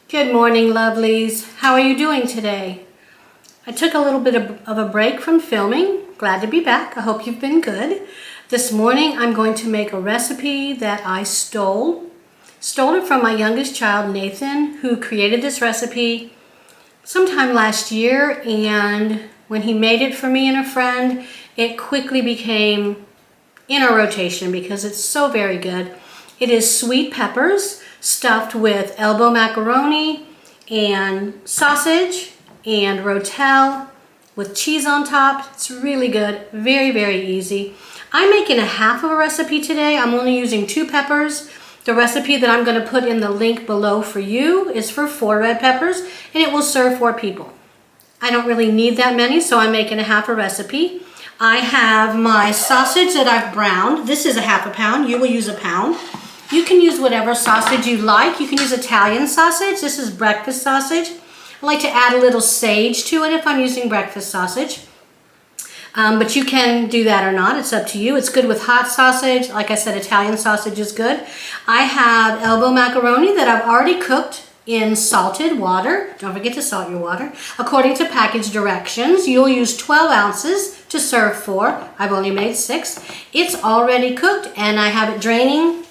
Good morning, lovelies. How are you doing today? I took a little bit of a break from filming. Glad to be back. I hope you've been good. This morning I'm going to make a recipe that I stole it from my youngest child, Nathan, who created this recipe sometime last year, and when he made it for me and a friend, it quickly became in a rotation because it's so very good. It is sweet peppers stuffed with elbow macaroni and sausage and Rotel with cheese on top. It's really good, very, very easy. I'm making a half of a recipe today. I'm only using 2 peppers. The recipe that I'm going to put in the link below for you is for 4 red peppers, and it will serve 4 people. I don't really need that many, so I'm making a half a recipe. I have my sausage that I've browned. This is a half a pound. You will use a pound. You can use whatever sausage you like. You can use Italian sausage. This is breakfast sausage. I like to add a little sage to it if I'm using breakfast sausage. But you can do that or not. It's up to you. It's good with hot sausage. Like I said, Italian sausage is good. I have elbow macaroni that I've already cooked in salted water. Don't forget to salt your water. According to package directions, you'll use 12 ounces to serve 4. I've only made 6. It's already cooked and I have it draining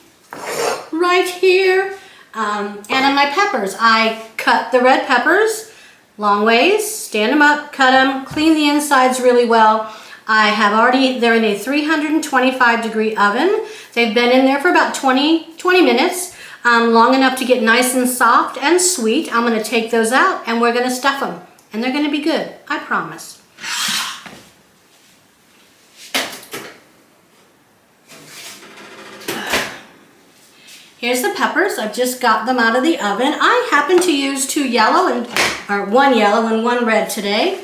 right here. And on my peppers, I cut the red peppers long ways, stand them up, cut them, clean the insides really well. They're in a 325 degree oven. They've been in there for about 20 minutes, long enough to get nice and soft and sweet. I'm gonna take those out and we're gonna stuff them. And they're gonna be good, I promise. Here's the peppers. I've just got them out of the oven. I happen to use 1 yellow and 1 red today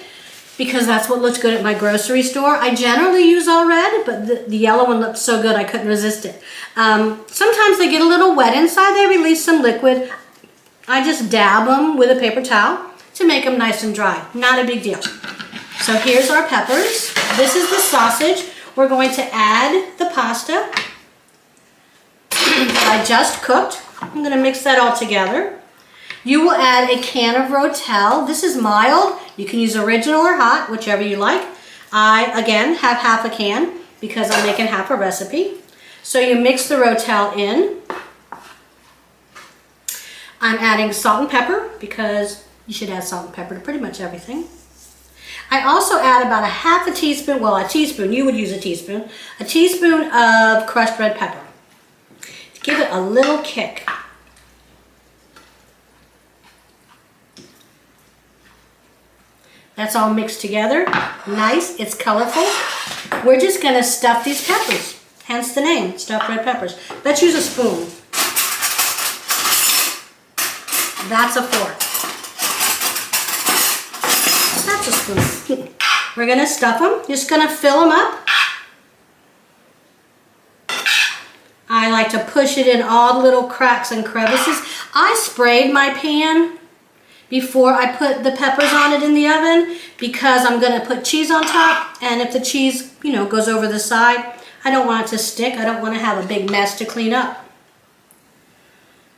because that's what looks good at my grocery store. I generally use all red, but the yellow one looked so good I couldn't resist it. Sometimes they get a little wet inside. They release some liquid. I just dab them with a paper towel to make them nice and dry. Not a big deal. So here's our peppers. This is the sausage. We're going to add the pasta I just cooked. I'm going to mix that all together. You will add a can of Rotel. This is mild. You can use original or hot, whichever you like. I, again, have half a can because I'm making half a recipe. So you mix the Rotel in. I'm adding salt and pepper because you should add salt and pepper to pretty much everything. I also add about a teaspoon, a teaspoon, you would use a teaspoon of crushed red pepper. Give it a little kick. That's all mixed together. Nice, it's colorful. We're just gonna stuff these peppers, hence the name, stuffed red peppers. Let's use a spoon. That's a fork. That's a spoon. We're gonna stuff them, just gonna fill them up. I like to push it in all the little cracks and crevices. I sprayed my pan before I put the peppers on it in the oven because I'm going to put cheese on top, and if the cheese, goes over the side, I don't want it to stick. I don't want to have a big mess to clean up.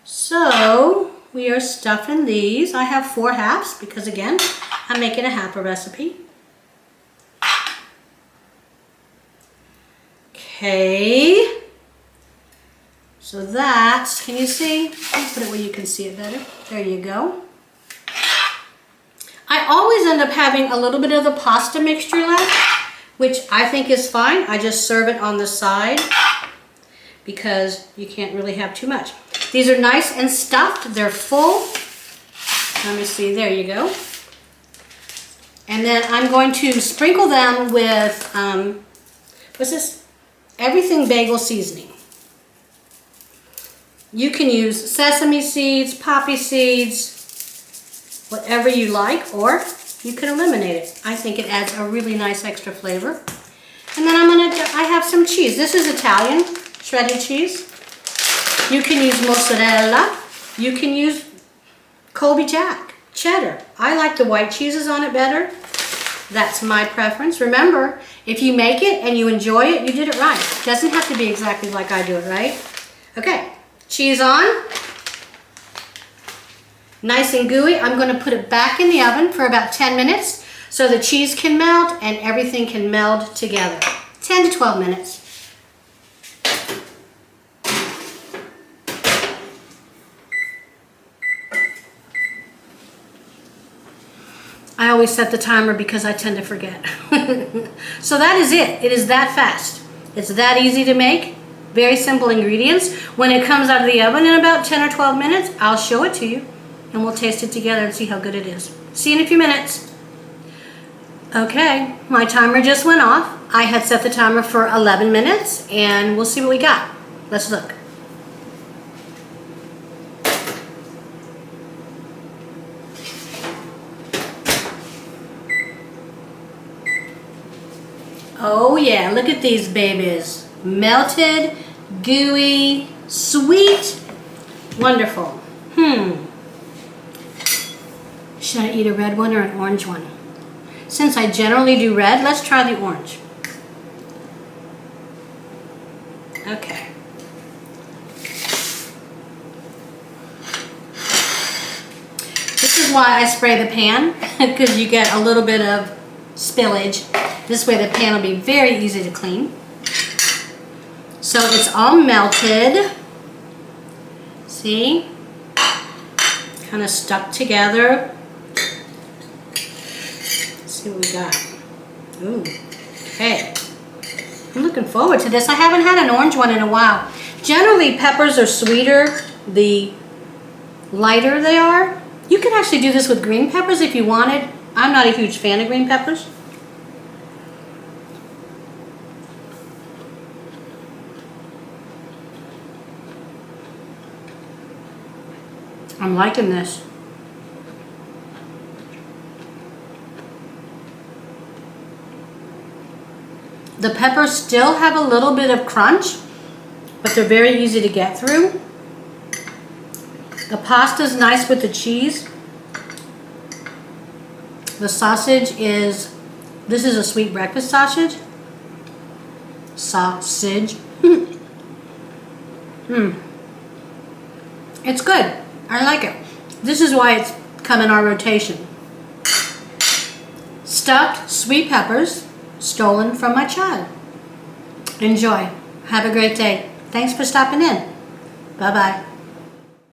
So we are stuffing these. I have 4 halves because, again, I'm making a half a recipe. Okay. So that's, can you see? I'll put it where you can see it better. There you go. I always end up having a little bit of the pasta mixture left, which I think is fine. I just serve it on the side because you can't really have too much. These are nice and stuffed. They're full. Let me see. There you go. And then I'm going to sprinkle them with, what's this? Everything bagel seasoning. You can use sesame seeds, poppy seeds, whatever you like, or you can eliminate it. I think it adds a really nice extra flavor. And then I have some cheese. This is Italian, shredded cheese. You can use mozzarella. You can use Colby Jack, cheddar. I like the white cheeses on it better. That's my preference. Remember, if you make it and you enjoy it, you did it right. It doesn't have to be exactly like I do it, right? Okay. Cheese on. nice and gooey. I'm going to put it back in the oven for about 10 minutes so the cheese can melt and everything can meld together. 10 to 12 minutes. I always set the timer because I tend to forget. So that is it. It is that fast. It's that easy to make. Very simple ingredients. When it comes out of the oven in about 10 or 12 minutes, I'll show it to you and we'll taste it together and see how good it is. See you in a few minutes. Okay, my timer just went off. I had set the timer for 11 minutes and we'll see what we got. Let's look. Oh yeah, look at these babies. Melted, gooey, sweet, wonderful. Should I eat a red one or an orange one? Since I generally do red, let's try the orange. Okay. This is why I spray the pan, because you get a little bit of spillage. This way the pan will be very easy to clean. So it's all melted. See? Kind of stuck together. Let's see what we got. Ooh, okay. I'm looking forward to this. I haven't had an orange one in a while. Generally, peppers are sweeter the lighter they are. You can actually do this with green peppers if you wanted. I'm not a huge fan of green peppers. I'm liking this. The peppers still have a little bit of crunch, but they're very easy to get through. The pasta's nice with the cheese. The sausage is, this is a sweet breakfast sausage. Sausage. It's good. I like it. This is why it's come in our rotation. Stuffed sweet peppers, stolen from my child. Enjoy. Have a great day. Thanks for stopping in. Bye-bye.